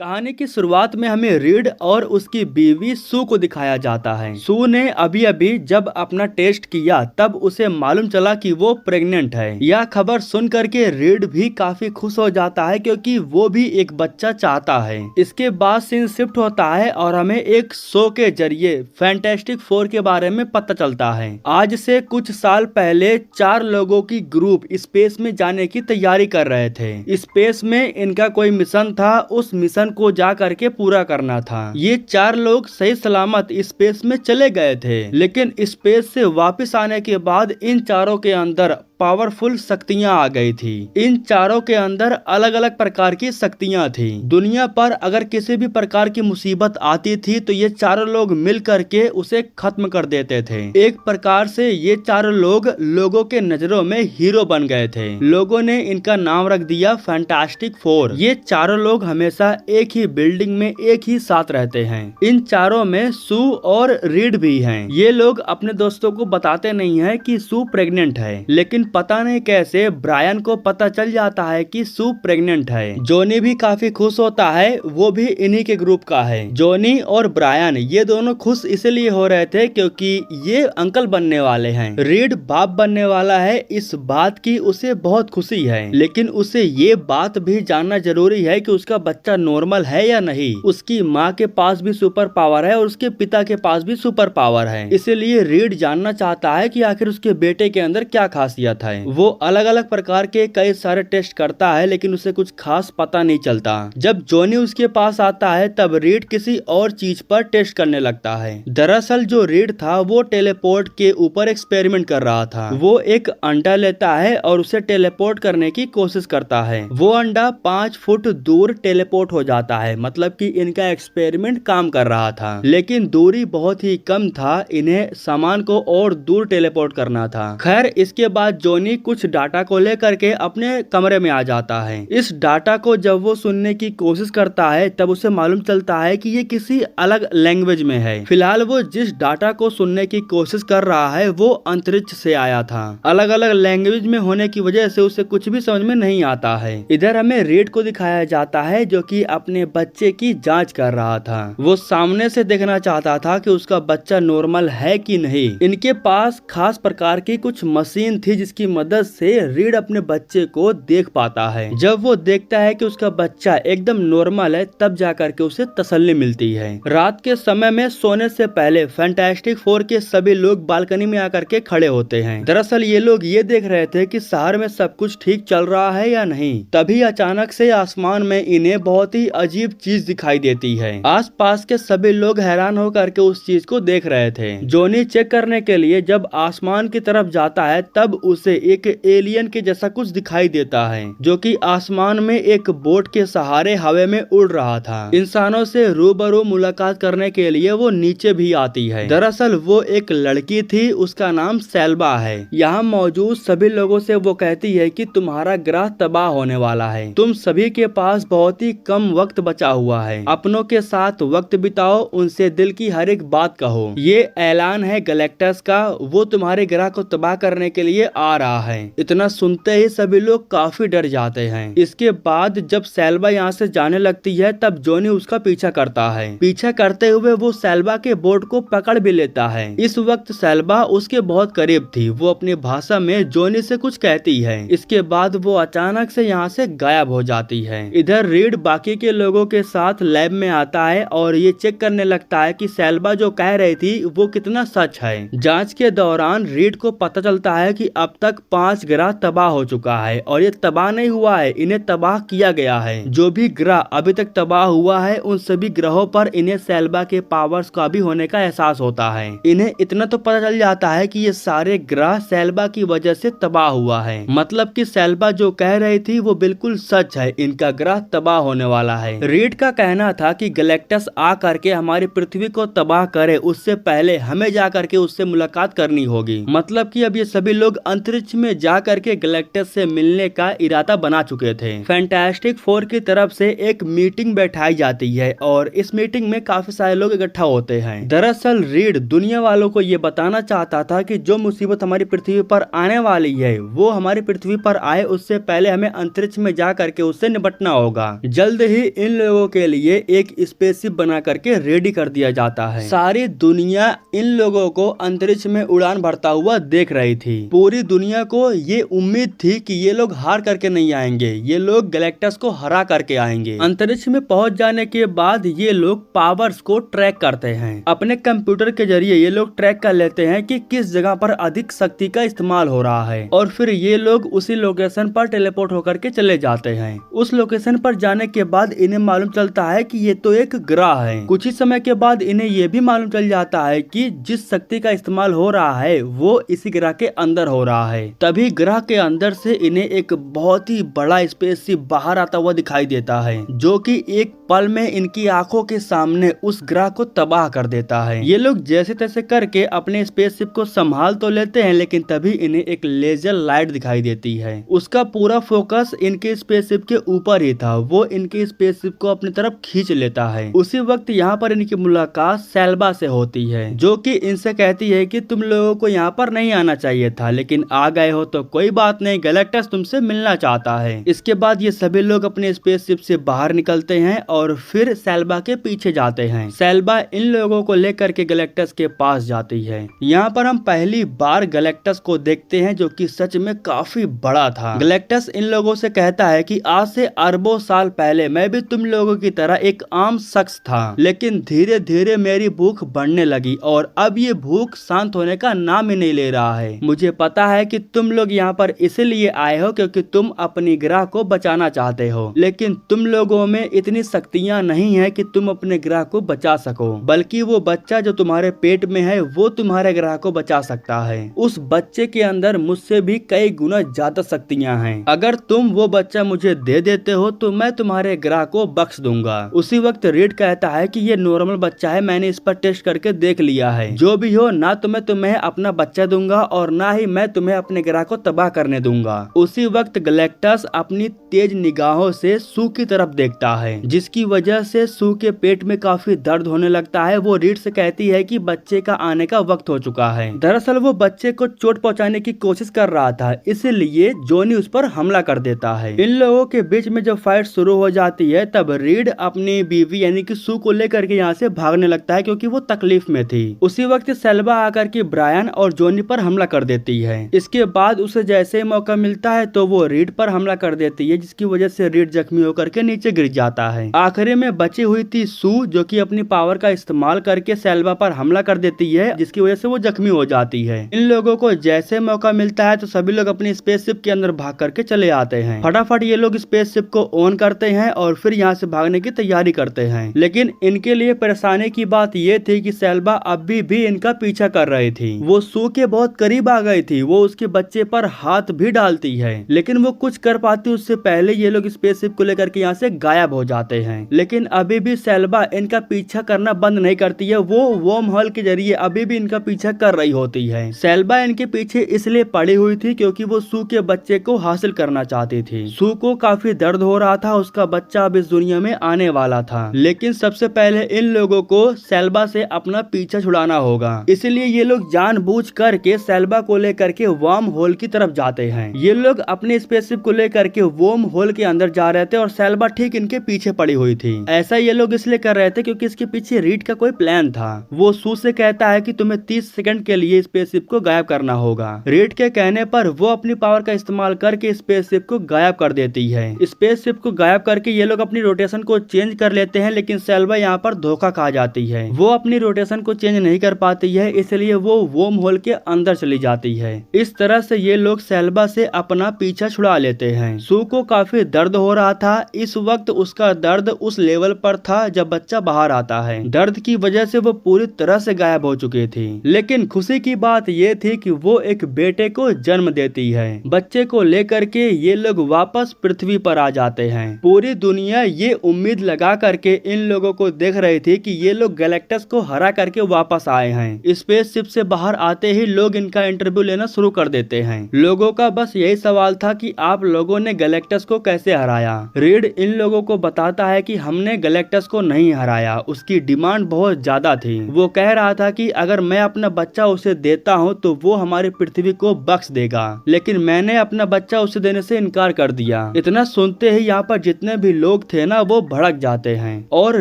कहानी की शुरुआत में हमें रीड और उसकी बीवी सू को दिखाया जाता है। सू ने अभी अभी जब अपना टेस्ट किया तब उसे मालूम चला कि वो प्रेग्नेंट है। यह खबर सुन करके रीड भी काफी खुश हो जाता है क्योंकि वो भी एक बच्चा चाहता है। इसके बाद सीन शिफ्ट होता है और हमें एक शो के जरिए फैंटास्टिक फोर के बारे में पता चलता है। आज से कुछ साल पहले 4 लोगों की ग्रुप स्पेस में जाने की तैयारी कर रहे थे। स्पेस में इनका कोई मिशन था, उस मिशन को जा करके पूरा करना था। ये 4 लोग सही सलामत स्पेस में चले गए थे, लेकिन स्पेस से वापस आने के बाद इन चारों के अंदर पावरफुल शक्तियां आ गई थी। इन चारों के अंदर अलग अलग प्रकार की शक्तियां थी। दुनिया पर अगर किसी भी प्रकार की मुसीबत आती थी तो ये चारों लोग मिल करके उसे खत्म कर देते थे। एक प्रकार से ये चारों लोग लोगों के नजरों में हीरो बन गए थे। लोगों ने इनका नाम रख दिया फैंटास्टिक फोर। ये चारों लोग हमेशा एक ही बिल्डिंग में एक ही साथ रहते हैं। इन चारों में सू और रीड भी हैं। ये लोग अपने दोस्तों को बताते नहीं है कि सू प्रेग्नेंट है, लेकिन पता नहीं कैसे ब्रायन को पता चल जाता है कि सू प्रेग्नेंट है। जॉनी भी काफी खुश होता है, वो भी इन्हीं के ग्रुप का है। जॉनी और ब्रायन ये दोनों खुश इसलिए हो रहे थे क्योंकि ये अंकल बनने वाले हैं। रीड बाप बनने वाला है, इस बात की उसे बहुत खुशी है, लेकिन उसे ये बात भी जानना जरूरी है कि उसका बच्चा नॉर्मल है या नहीं। उसकी माँ के पास भी सुपर पावर है और उसके पिता के पास भी सुपर पावर है, इसीलिए रीड जानना चाहता है कि आखिर उसके बेटे के अंदर क्या खासियत है। वो अलग अलग प्रकार के कई सारे टेस्ट करता है, लेकिन उसे कुछ खास पता नहीं चलता। जब जॉनी उसके पास आता है तब रीड किसी और चीज पर टेस्ट करने लगता है। दरअसल जो रीड था वो टेलीपोर्ट के ऊपर एक्सपेरिमेंट कर रहा था। वो एक अंडा लेता है और उसे टेलीपोर्ट करने की कोशिश करता है। वो अंडा 5 फुट दूर टेलीपोर्ट हो जाता है, मतलब कि इनका एक्सपेरिमेंट काम कर रहा था, लेकिन दूरी बहुत ही कम था। इन्हें सामान को और दूर टेलीपोर्ट करना था। खैर इसके बाद जॉनी कुछ डाटा को लेकर के अपने कमरे में आ जाता है। इस डाटा को जब वो सुनने की कोशिश करता है तब उसे मालूम चलता है कि ये किसी अलग लैंग्वेज में है। फिलहाल वो जिस डाटा को सुनने की कोशिश कर रहा है वो अंतरिक्ष से आया था। अलग अलग लैंग्वेज में होने की वजह से उसे कुछ भी समझ में नहीं आता है। इधर हमें रीड को दिखाया जाता है जो कि अपने बच्चे की जांच कर रहा था। वो सामने से देखना चाहता था कि उसका बच्चा नॉर्मल है कि नहीं। इनके पास खास प्रकार की कुछ मशीन थी जिसकी मदद से रीड अपने बच्चे को देख पाता है। जब वो देखता है कि उसका बच्चा एकदम नॉर्मल है तब जाकर के उसे तसल्ली मिलती है। रात के समय में सोने से पहले फैंटास्टिक फोर के सभी लोग बालकनी में आकर के खड़े होते हैं। दरअसल ये लोग ये देख रहे थे कि शहर में सब कुछ ठीक चल रहा है या नहीं। तभी अचानक से आसमान में इन्हें बहुत ही अजीब चीज दिखाई देती है। आसपास के सभी लोग हैरान होकर के उस चीज को देख रहे थे। जॉनी चेक करने के लिए जब आसमान की तरफ जाता है तब उसे एक एलियन के जैसा कुछ दिखाई देता है जो कि आसमान में एक बोट के सहारे हवा में उड़ रहा था। इंसानों से रूबरू मुलाकात करने के लिए वो नीचे भी आती है। दरअसल वो एक लड़की थी, उसका नाम सेल्बा है। यहाँ मौजूद सभी लोगों से वो कहती है कि तुम्हारा ग्रह तबाह होने वाला है, तुम सभी के पास बहुत ही कम वक्त बचा हुआ है, अपनों के साथ वक्त बिताओ, उनसे दिल की हर एक बात कहो। ये ऐलान है गैलेक्टस का, वो तुम्हारे ग्रह को तबाह करने के लिए आ रहा है। इतना सुनते ही सभी लोग काफी डर जाते हैं। इसके बाद जब सेल्बा यहाँ से जाने लगती है तब जॉनी उसका पीछा करता है। पीछा करते हुए वो सेल्बा के बोट को पकड़ भी लेता है। इस वक्त सेल्बा उसके बहुत करीब थी। वो अपनी भाषा में जॉनी से कुछ कहती है। इसके बाद वो अचानक से यहाँ से गायब हो जाती है। इधर रीड बाकी के लोगों के साथ लैब में आता है और ये चेक करने लगता है कि सेल्बा जो कह रही थी वो कितना सच है। जांच के दौरान रीड को पता चलता है कि अब तक 5 ग्रह तबाह हो चुका है और ये तबाह नहीं हुआ है, इन्हें तबाह किया गया है। जो भी ग्रह अभी तक तबाह हुआ है उन सभी ग्रहों पर इन्हें सेल्बा के पावर्स का भी होने का एहसास होता है। इन्हें इतना तो पता चल जाता है कि ये सारे ग्रह सेल्बा की वजह से तबाह हुआ है, मतलब कि सेल्बा जो कह रही थी वो बिल्कुल सच है, इनका ग्रह तबाह होने वाला है। रीड का कहना था कि गैलेक्टस आ करके हमारी पृथ्वी को तबाह करे उससे पहले हमें जा करके उससे मुलाकात करनी होगी, मतलब कि अब ये सभी लोग अंतरिक्ष अंतरिक्ष में जा करके गैलेक्टस से मिलने का इरादा बना चुके थे। फैंटास्टिक फोर की तरफ से एक मीटिंग बैठाई जाती है और इस मीटिंग में काफी सारे लोग इकट्ठा होते हैं। दरअसल रीड दुनिया वालों को ये बताना चाहता था कि जो मुसीबत हमारी पृथ्वी पर आने वाली है वो हमारी पृथ्वी पर आए उससे पहले हमें अंतरिक्ष में जा करके उससे निपटना होगा। जल्द ही इन लोगों के लिए एक स्पेसशिप बना करके रेडी कर दिया जाता है। सारी दुनिया इन लोगों को अंतरिक्ष में उड़ान भरता हुआ देख रही थी। पूरी दुनिया को ये उम्मीद थी कि ये लोग हार करके नहीं आएंगे, ये लोग गैलेक्टस को हरा करके आएंगे। अंतरिक्ष में पहुंच जाने के बाद ये लोग पावर्स को ट्रैक करते हैं। अपने कंप्यूटर के जरिए ये लोग ट्रैक कर लेते हैं कि किस जगह पर अधिक शक्ति का इस्तेमाल हो रहा है और फिर ये लोग उसी लोकेशन पर टेलीपोर्ट होकर के चले जाते हैं। उस लोकेशन पर जाने के बाद इन्हें मालूम चलता है कि ये तो एक ग्रह है। कुछ ही समय के बाद इन्हें ये भी मालूम चल जाता है कि जिस शक्ति का इस्तेमाल हो रहा है वो इसी ग्रह के अंदर हो रहा है। तभी ग्रह के अंदर से इन्हें एक बहुत ही बड़ा स्पेसशिप बाहर आता हुआ दिखाई देता है, जो कि एक पल में इनकी आंखों के सामने उस ग्रह को तबाह कर देता है। ये लोग जैसे तैसे करके अपने स्पेसशिप को संभाल तो लेते हैं, लेकिन तभी इन्हें एक लेजर लाइट दिखाई देती है। उसका पूरा फोकस इनके स्पेसशिप के ऊपर ही था, वो इनके स्पेसशिप को अपनी तरफ खींच लेता है। उसी वक्त यहाँ पर इनकी मुलाकात सेल्बा से होती है, जो कि इनसे कहती है कि तुम लोगों को यहाँ पर नहीं आना चाहिए था, लेकिन आ गए हो तो कोई बात नहीं, गैलेक्टस तुमसे मिलना चाहता है। इसके बाद ये सभी लोग अपने स्पेसशिप से बाहर निकलते हैं और फिर सेल्बा के पीछे जाते हैं। सेल्बा इन लोगों को लेकर के गैलेक्टस के पास जाती है। यहाँ पर हम पहली बार गैलेक्टस को देखते हैं, जो कि सच में काफी बड़ा था। गैलेक्टस इन लोगों से कहता है कि आज से अरबों साल पहले मैं भी तुम लोगों की तरह एक आम शख्स था, लेकिन धीरे धीरे मेरी भूख बढ़ने लगी और अब ये भूख शांत होने का नाम ही नहीं ले रहा है। मुझे पता है कि तुम लोग यहाँ पर इसलिए आए हो क्योंकि तुम अपनी ग्रह को बचाना चाहते हो, लेकिन तुम लोगों में इतनी शक्तियाँ नहीं है कि तुम अपने ग्रह को बचा सको, बल्कि वो बच्चा जो तुम्हारे पेट में है वो तुम्हारे ग्रह को बचा सकता है। उस बच्चे के अंदर मुझसे भी कई गुना ज्यादा शक्तियाँ हैं। अगर तुम वो बच्चा मुझे दे देते हो तो मैं तुम्हारे ग्रह को बख्श दूंगा। उसी वक्त रीड कहता है कि ये नॉर्मल बच्चा है, मैंने इस पर टेस्ट करके देख लिया है। जो भी हो, ना तो मैं तुम्हें अपना बच्चा दूंगा और ना ही मैं तुम्हें अपने ग्रह को तबाह करने दूंगा। उसी वक्त गैलेक्टस अपनी तेज निगाहों से सू की तरफ देखता है, जिसकी वजह से सू के पेट में काफी दर्द होने लगता है। वो रीड से कहती है कि बच्चे का आने का वक्त हो चुका है। दरअसल वो बच्चे को चोट पहुंचाने की कोशिश कर रहा था, इसलिए जॉनी उस पर हमला कर देता है। इन लोगों के बीच में जब फाइट शुरू हो जाती है तब रीड अपनी बीवी यानी कि सू को लेकर के यहाँ से भागने लगता है, क्योंकि वो तकलीफ में थी। उसी वक्त सेल्बा आकर के ब्रायन और जॉनी पर हमला कर देती है। इसके बाद उसे जैसे ही मौका मिलता है तो वो रीड पर हमला कर देती है, जिसकी वजह से रीड जख्मी होकर के नीचे गिर जाता है। आखिरी में बची हुई थी सू, जो कि अपनी पावर का इस्तेमाल करके सेल्बा पर हमला कर देती है, जिसकी वजह से वो जख्मी हो जाती है। इन लोगों को जैसे मौका मिलता है तो सभी लोग अपनी स्पेसशिप के अंदर भाग करके चले आते हैं। फटाफट ये लोग स्पेसशिप को ऑन करते हैं और फिर यहाँ से भागने की तैयारी करते हैं, लेकिन इनके लिए परेशानी की बात ये थी कि सेल्बा अभी भी इनका पीछा कर रही थी। वो सू के बहुत करीब आ गई थी, वो उसके बच्चे पर हाथ भी डालती है, लेकिन वो कुछ कर पाती उससे पहले ये लोग स्पेसशिप को लेकर के यहाँ से गायब हो जाते हैं। लेकिन अभी भी सेल्बा इनका पीछा करना बंद नहीं करती है, वो वर्म होल के जरिए अभी भी इनका पीछा कर रही होती है। सेल्बा इनके पीछे इसलिए पड़ी हुई थी क्योंकि वो सू के बच्चे को हासिल करना चाहती थी। सू को काफी दर्द हो रहा था, उसका बच्चा अब इस दुनिया में आने वाला था, लेकिन सबसे पहले इन लोगों को सेल्बा से अपना पीछा छुड़ाना होगा। इसलिए ये लोग जानबूझ करके सेल्बा को लेकर के वर्म होल की तरफ जाते हैं। ये लोग अपने स्पेसशिप को लेकर के वर्म होल के अंदर जा रहे थे और सेल्बा ठीक इनके पीछे पड़ी हुई थी। ऐसा ये लोग इसलिए कर रहे थे क्योंकि इसके पीछे रीड का कोई प्लान था। वो सू से कहता है कि तुम्हें 30 सेकंड के लिए स्पेसशिप को गायब करना होगा। रीड के कहने पर वो अपनी पावर का इस्तेमाल करके स्पेसशिप को गायब कर देती है। स्पेसशिप को गायब करके ये लोग अपनी रोटेशन को चेंज कर लेते हैं, लेकिन सेल्बा यहाँ पर धोखा खा जाती है। वो अपनी रोटेशन को चेंज नहीं कर पाती है, इसलिए वो वर्म होल के अंदर चली जाती है। इस तरह से ये लोग सेल्बा से अपना पीछा छुड़ा लेते हैं। सू को काफी दर्द हो रहा था। इस वक्त उसका दर्द उस लेवल पर था जब बच्चा बाहर आता है। दर्द की वजह से वो पूरी तरह से गायब हो चुकी थी, लेकिन खुशी की बात ये थी कि वो एक बेटे को जन्म देती है। बच्चे को लेकर के ये लोग वापस पृथ्वी पर आ जाते हैं। पूरी दुनिया ये उम्मीद लगा करके इन लोगों को देख रही थी कि ये लोग गैलेक्टस को हरा करके वापस आए हैं। स्पेसशिप से बाहर आते ही लोग इनका इंटरव्यू लेना शुरू कर देते हैं। लोगों का बस यही सवाल था कि आप लोगों ने गैलेक्टस को कैसे हराया। रीड इन लोगों को बताता है कि हमने गैलेक्टस को नहीं हराया, उसकी डिमांड बहुत ज्यादा थी। वो कह रहा था कि अगर मैं अपना बच्चा उसे देता हूँ तो वो हमारी पृथ्वी को बख्श देगा, लेकिन मैंने अपना बच्चा उसे देने से इनकार कर दिया। इतना सुनते ही यहाँ पर जितने भी लोग थे ना वो भड़क जाते हैं और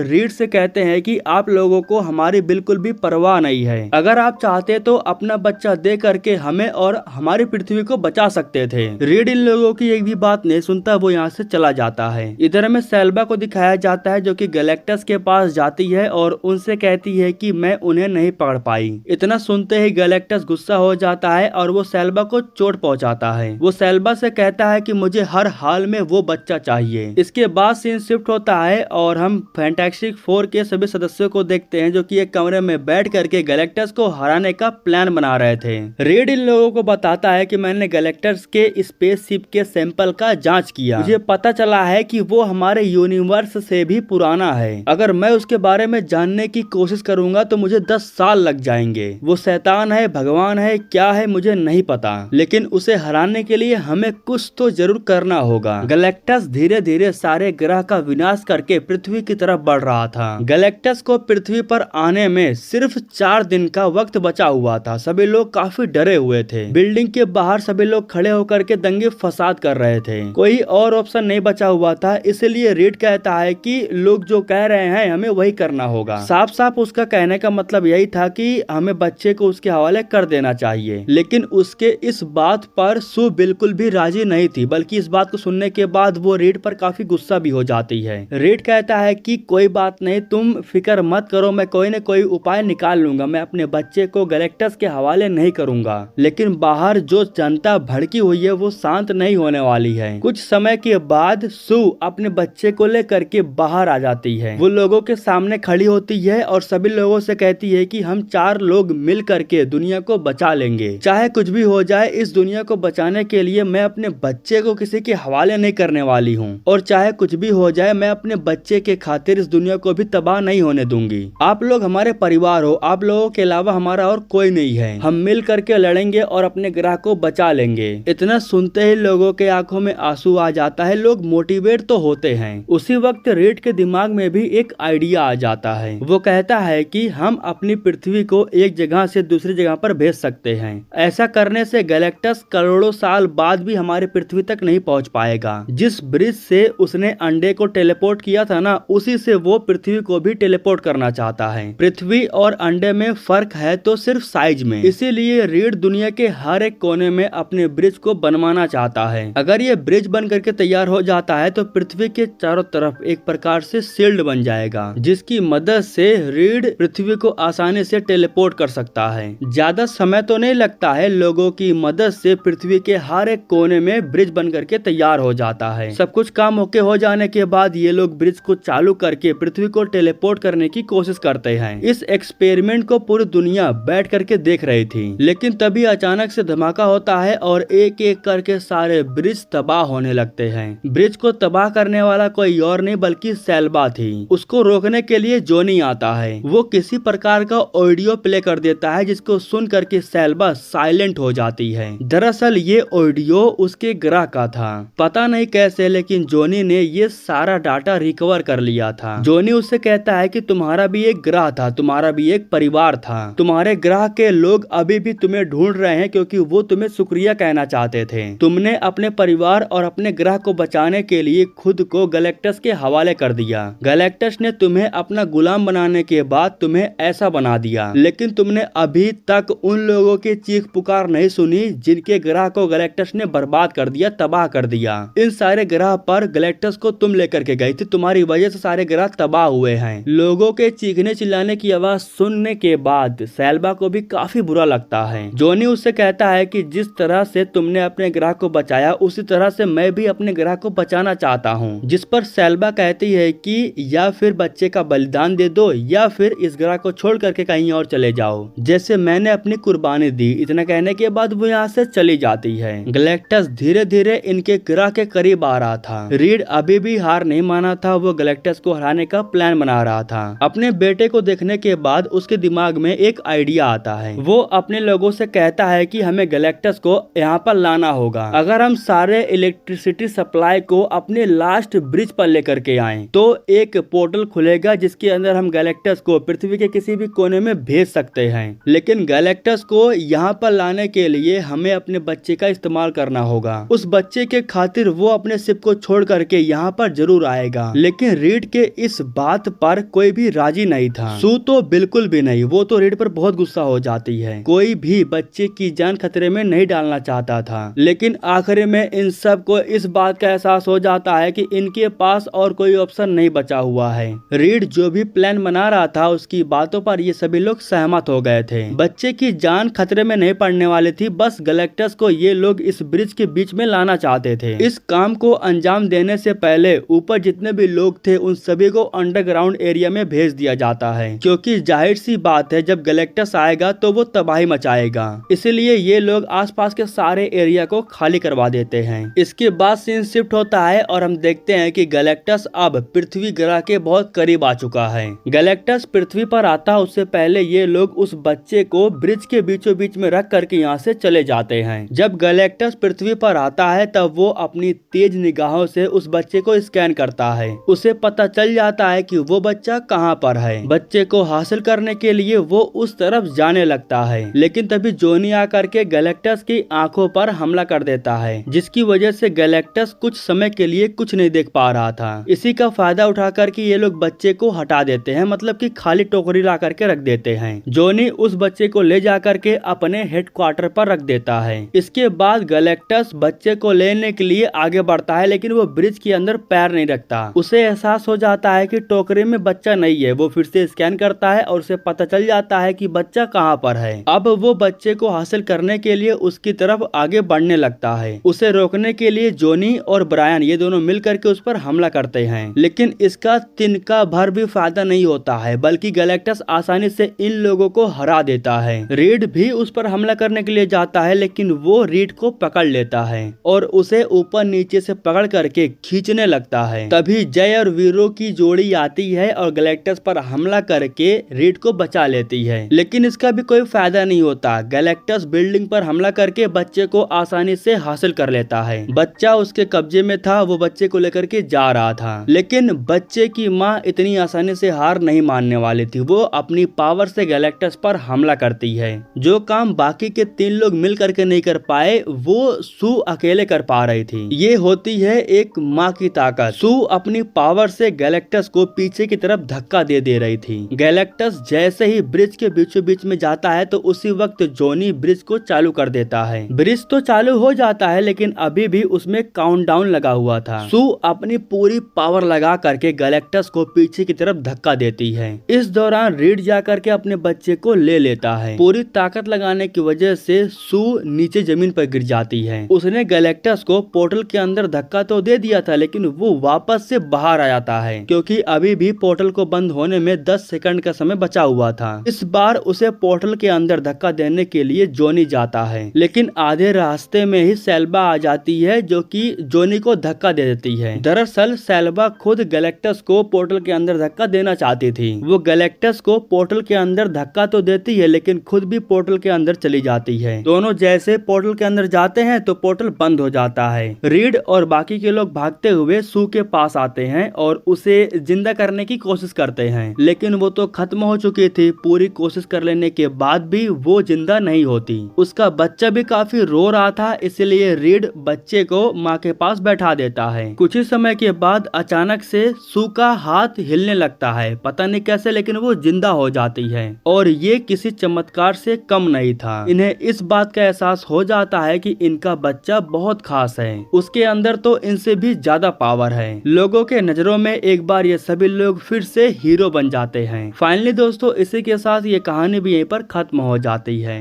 रीड से कहते हैं कि आप लोगों को हमारी बिल्कुल भी परवाह नहीं है। अगर आप चाहते तो अपना बच्चा दे करके हमें और हमारी पृथ्वी को बचा सकते थे। रीड इन लोगों की एक भी बात नहीं सुनता, वो यहाँ से चला जाता है। इधर में सेल्बा को दिखाया जाता है जो कि गैलेक्टस के पास जाती है और उनसे कहती है कि मैं उन्हें नहीं पकड़ पाई। इतना सुनते ही गैलेक्टस गुस्सा हो जाता है और वो सेल्बा को चोट पहुंचाता है। वो सेल्बा से कहता है कि मुझे हर हाल में वो बच्चा चाहिए। इसके बाद सीन शिफ्ट होता है और हम फैंटास्टिक फोर के सभी सदस्यों को देखते हैं जो कि एक कमरे में बैठ करके गैलेक्टस को हराने का प्लान बना रहे थे। रीड इन लोगों को बताता है कि मैंने गैलेक्टस के स्पेसशिप के सैंपल का जांच किया, मुझे पता चला है कि वो हमारे यूनिवर्स से भी पुराना है। अगर मैं उसके बारे में जानने की कोशिश करूंगा तो मुझे 10 साल लग जाएंगे। वो शैतान है, भगवान है, क्या है मुझे नहीं पता, लेकिन उसे हराने के लिए हमें कुछ तो जरूर करना होगा। गैलेक्टस धीरे धीरे सारे ग्रह का विनाश करके पृथ्वी की तरफ बढ़ रहा था। गैलेक्टस को पृथ्वी पर आने में सिर्फ 4 दिन का वक्त बचा हुआ था। सभी लोग काफी डरे हुए थे। बिल्डिंग के बाहर सभी लोग खड़े होकर के दंगे फसाद कर रहे थे। कोई और ऑप्शन नहीं बचा हुआ था, इसलिए रीड कहता है कि लोग जो कह रहे हैं हमें वही करना होगा। साफ साफ उसका कहने का मतलब यही था कि हमें बच्चे को उसके हवाले कर देना चाहिए, लेकिन उसके इस बात पर सू बिल्कुल भी राजी नहीं थी, बल्कि इस बात को सुनने के बाद वो रीड पर काफी गुस्सा भी हो जाती है। रीड कहता है कि कोई बात नहीं, तुम फिक्र मत करो, मैं कोई न कोई उपाय निकाल लूंगा, मैं अपने बच्चे को गैलेक्टस के हवाले नहीं करूंगा। लेकिन बाहर जो जनता भड़की हुई है वो शांत नहीं होने वाली है। कुछ समय के बाद सू अपने बच्चे को लेकर के बाहर आ जाती है। वो लोगों के सामने खड़ी होती है और सभी लोगों से कहती है कि हम 4 लोग मिल करके दुनिया को बचा लेंगे, चाहे कुछ भी हो जाए। इस दुनिया को बचाने के लिए मैं अपने बच्चे को किसी के हवाले नहीं करने वाली हूँ, और चाहे कुछ भी हो जाए मैं अपने बच्चे के खातिर इस दुनिया को भी तबाह नहीं होने दूंगी। आप लोग हमारे परिवार हो, आप लोगों के अलावा हमारा और कोई नहीं है। हम मिल करके लड़ेंगे और अपने ग्रह को बचा लेंगे। इतना सुनते ही लोगों के आंखों में आंसू आ जाता है। लोग मोटिवेट तो होते हैं। उसी वक्त रीड के दिमाग में भी एक आइडिया आ जाता है। वो कहता है कि हम अपनी पृथ्वी को एक जगह से दूसरी जगह पर भेज सकते हैं। ऐसा करने से गैलेक्टस करोड़ों साल बाद भी हमारी पृथ्वी तक नहीं पहुंच पाएगा। जिस ब्रिज से उसने अंडे को टेलीपोर्ट किया था ना, उसी से वो पृथ्वी को भी टेलीपोर्ट करना चाहता है। पृथ्वी और अंडे में फर्क है तो सिर्फ साइज में, इसीलिए रीड दुनिया के हर एक कोने में अपने ब्रिज को बनवाना चाहता है। अगर ये ब्रिज बन करके तैयार हो जाता है तो पृथ्वी के चारों तरफ एक प्रकार से शील्ड बन जाएगा, जिसकी मदद से रीड पृथ्वी को आसानी से टेलीपोर्ट कर सकता है। ज्यादा समय तो नहीं लगता है, लोगों की मदद से पृथ्वी के हर एक कोने में ब्रिज बन करके तैयार हो जाता है। सब कुछ काम होके हो जाने के बाद ये लोग ब्रिज को चालू करके पृथ्वी को टेलीपोर्ट करने की कोशिश करते हैं। इस एक्सपेरिमेंट को पूरी दुनिया बैठ करके देख रही थी, लेकिन तभी अचानक से धमाका होता है और एक एक करके सारे ब्रिज तबाह होने लगते हैं। ब्रिज को तबाह करने वाला कोई और नहीं बल्कि सेल्बा थी। उसको रोकने के लिए जॉनी आता है। वो किसी प्रकार का ऑडियो प्ले कर देता है जिसको सुन करके सेल्बा साइलेंट हो जाती है। दरअसल ये ऑडियो उसके ग्रह का था, पता नहीं कैसे, लेकिन जॉनी ने ये सारा डाटा रिकवर कर लिया था। जॉनी उससे कहता है कि तुम्हारा भी एक ग्रह था, तुम्हारा भी एक परिवार था, तुम्हारे ग्रह के लोग अभी भी तुम्हें ढूंढ रहे हैं क्योंकि वो तुम्हें शुक्रिया कहना चाहते थे। तुमने अपने परिवार और अपने ग्रह को बचाने के लिए खुद को गैलेक्टस के हवाले कर दिया। गैलेक्टस ने तुम्हें अपना गुलाम बनाने के बाद तुम्हें ऐसा बना दिया, लेकिन तुमने अभी तक उन लोगों की चीख पुकार नहीं सुनी जिनके ग्रह को गैलेक्टस ने बर्बाद कर दिया, तबाह कर दिया। इन सारे ग्रह पर गैलेक्टस को तुम लेकर के गई थी, तुम्हारी वजह से सारे ग्रह तबाह हुए हैं। लोगों के चीखने चिल्लाने की आवाज सुनने के बाद सेल्बा को भी काफी बुरा लगता है। जॉनी उससे कहता है कि जिस तरह से तुमने अपने ग्रह को बचाया उसी तरह से मैं भी अपने ग्रह को बचाना चाहता हूँ। जिस पर सेल्बा कहती है कि या फिर बच्चे का बलिदान दे दो या फिर इस ग्रह को छोड़ करके कहीं और चले जाओ, जैसे मैंने अपनी कुर्बानी दी। इतना कहने के बाद वो यहाँ से चली जाती है। गैलेक्टस धीरे धीरे इनके ग्रह के करीब आ रहा था। रीड अभी भी हार नहीं माना था, वो गैलेक्टस को हराने का प्लान बना रहा था। अपने बेटे को देखने के बाद उसके दिमाग में एक आइडिया आता है। वो अपने लोगों से कहता है कि कि हमें गैलेक्टस को यहाँ पर लाना होगा। अगर हम सारे इलेक्ट्रिसिटी सप्लाई को अपने लास्ट ब्रिज पर लेकर के आए तो एक पोर्टल खुलेगा जिसके अंदर हम गैलेक्टस को पृथ्वी के किसी भी कोने में भेज सकते हैं। लेकिन गैलेक्टस को यहाँ पर लाने के लिए हमें अपने बच्चे का इस्तेमाल करना होगा। उस बच्चे के खातिर वो अपने शिप को छोड़ करके यहाँ पर जरूर आएगा। लेकिन रीड के इस बात पर कोई भी राजी नहीं था। सू तो बिल्कुल भी नहीं, वो तो रीड पर बहुत गुस्सा हो जाती है। कोई भी बच्चे की जान खतरे में नहीं डालना चाहता था। लेकिन आखिर में इन सब को इस बात का एहसास हो जाता है कि इनके पास और कोई ऑप्शन नहीं बचा हुआ है। रीड जो भी प्लान बना रहा था उसकी बातों पर ये सभी लोग सहमत हो गए थे। बच्चे की जान खतरे में नहीं पड़ने वाली थी, बस गैलेक्टस को ये लोग इस ब्रिज के बीच में लाना चाहते थे। इस काम को अंजाम देने से पहले ऊपर जितने भी लोग थे उन सभी को अंडरग्राउंड एरिया में भेज दिया जाता है, क्योंकि जाहिर सी बात है जब गैलेक्टस आएगा तो वो तबाही मचाएगा। इसलिए ये लोग आसपास के सारे एरिया को खाली करवा देते हैं। इसके बाद सीन शिफ्ट होता है और हम देखते हैं कि गैलेक्टस अब पृथ्वी ग्रह के बहुत करीब आ चुका है। गैलेक्टस पृथ्वी पर आता उससे पहले ये लोग उस बच्चे को ब्रिज के बीचों बीच में रख करके यहाँ से चले जाते हैं। जब गैलेक्टस पृथ्वी पर आता है तब वो अपनी तेज निगाहों से उस बच्चे को स्कैन करता है। उसे पता चल जाता है कि वो बच्चा कहाँ पर है। बच्चे को हासिल करने के लिए वो उस तरफ जाने लगता है, लेकिन तभी जोनी आकर के गैलेक्टस की आंखों पर हमला कर देता है, जिसकी वजह से गैलेक्टस कुछ समय के लिए कुछ नहीं देख पा रहा था। इसी का फायदा उठा करके ये लोग बच्चे को हटा देते हैं, मतलब कि खाली टोकरी ला करके रख देते हैं। जोनी उस बच्चे को ले जा करके अपने हेडक्वार्टर पर रख देता है। इसके बाद गैलेक्टस बच्चे को लेने के लिए आगे बढ़ता है, लेकिन वो ब्रिज के अंदर पैर नहीं रखता। उसे एहसास हो जाता है कि टोकरी में बच्चा नहीं है। वो फिर से स्कैन करता है और उसे पता चल जाता है कि बच्चा कहाँ पर है। अब वो बच्चे को हासिल करने के लिए उसकी तरफ आगे बढ़ने लगता है। उसे रोकने के लिए जोनी और ब्रायन ये दोनों मिल करके उस पर हमला करते हैं, लेकिन इसका तिनका भर भी फायदा नहीं होता है, बल्कि गैलेक्टस आसानी से इन लोगों को हरा देता है। रीड भी उस पर हमला करने के लिए जाता है, लेकिन वो रीड को पकड़ लेता है और उसे ऊपर नीचे से पकड़ करके खींचने लगता है। तभी जय और वीरो की जोड़ी आती है और गैलेक्टस पर हमला करके रीड को बचा लेती है, लेकिन इसका भी कोई फायदा नहीं होता। गैलेक्टस बिल्डिंग पर हमला करके बच्चे को आसानी से हासिल कर लेता है। बच्चा उसके कब्जे में था, वो बच्चे को लेकर के जा रहा था, लेकिन बच्चे की माँ इतनी आसानी से हार नहीं मानने वाली थी। वो अपनी पावर से गैलेक्टस पर हमला करती है। जो काम बाकी के 3 लोग मिल करके नहीं कर पाए वो सू अकेले कर पा रही थी। ये होती है एक माँ की ताकत। सू अपनी पावर से गैलेक्टस को पीछे की तरफ धक्का दे रही थी। गैलेक्टस जैसे ही ब्रिज के बीचों बीच में जाता है तो उसी वक्त जोनी ब्रिज को चालू कर देता है। ब्रिज तो चालू हो जाता है, लेकिन अभी भी उसमें काउंटडाउन लगा हुआ था। सू अपनी पूरी पावर लगा करके गैलेक्टस को पीछे की तरफ धक्का देती है। इस दौरान रीड जा करके अपने बच्चे को ले लेता है। पूरी ताकत लगाने की वजह से सू नीचे जमीन पर गिर जाती है। उसने गैलेक्टस को पोर्टल के अंदर धक्का तो दे दिया था, लेकिन वो वापस से बाहर आ जाता है, क्योंकि अभी भी पोर्टल को बंद होने में 10 सेकंड का समय बचा हुआ था। इस बार उसे पोर्टल के अंदर धक्का देने के लिए जोनी जाता है, लेकिन आधे रास्ते में ही सेल्बा आ जाती है, जो कि जोनी को धक्का दे देती है। दरअसल सेल्बा खुद गैलेक्टस को पोर्टल के अंदर धक्का देना चाहती थी। वो गैलेक्टस को पोर्टल के अंदर धक्का तो देती है, लेकिन खुद भी पोर्टल के अंदर चली जाती है। दोनों जैसे पोर्टल के अंदर जाते हैं तो पोर्टल बंद हो जाता है। रीड और बाकी के लोग भागते हुए सू के पास आते हैं और उसे जिंदा करने की कोशिश करते हैं, लेकिन वो तो खत्म हो चुकी थी। पूरी कोशिश कर लेने के बाद भी वो जिंदा नहीं होती। उसका बच्चा भी काफी रो रहा था, इसलिए रीड बच्चे को माँ के पास बैठा देता है। कुछ ही समय के बाद अचानक से सू का हाथ हिलने लगता है, पता नहीं कैसे, लेकिन वो जिंदा हो जाती है और ये किसी चमत्कार से कम नहीं था। इन्हें इस बात का एहसास हो जाता है कि इनका बच्चा बहुत खास है, उसके अंदर तो इनसे भी ज्यादा पावर है। लोगों के नजरों में एक बार ये सभी लोग फिर से हीरो बन जाते हैं। फाइनली दोस्तों, इसी के साथ ये कहानी भी यहीं पर खत्म हो जाती है।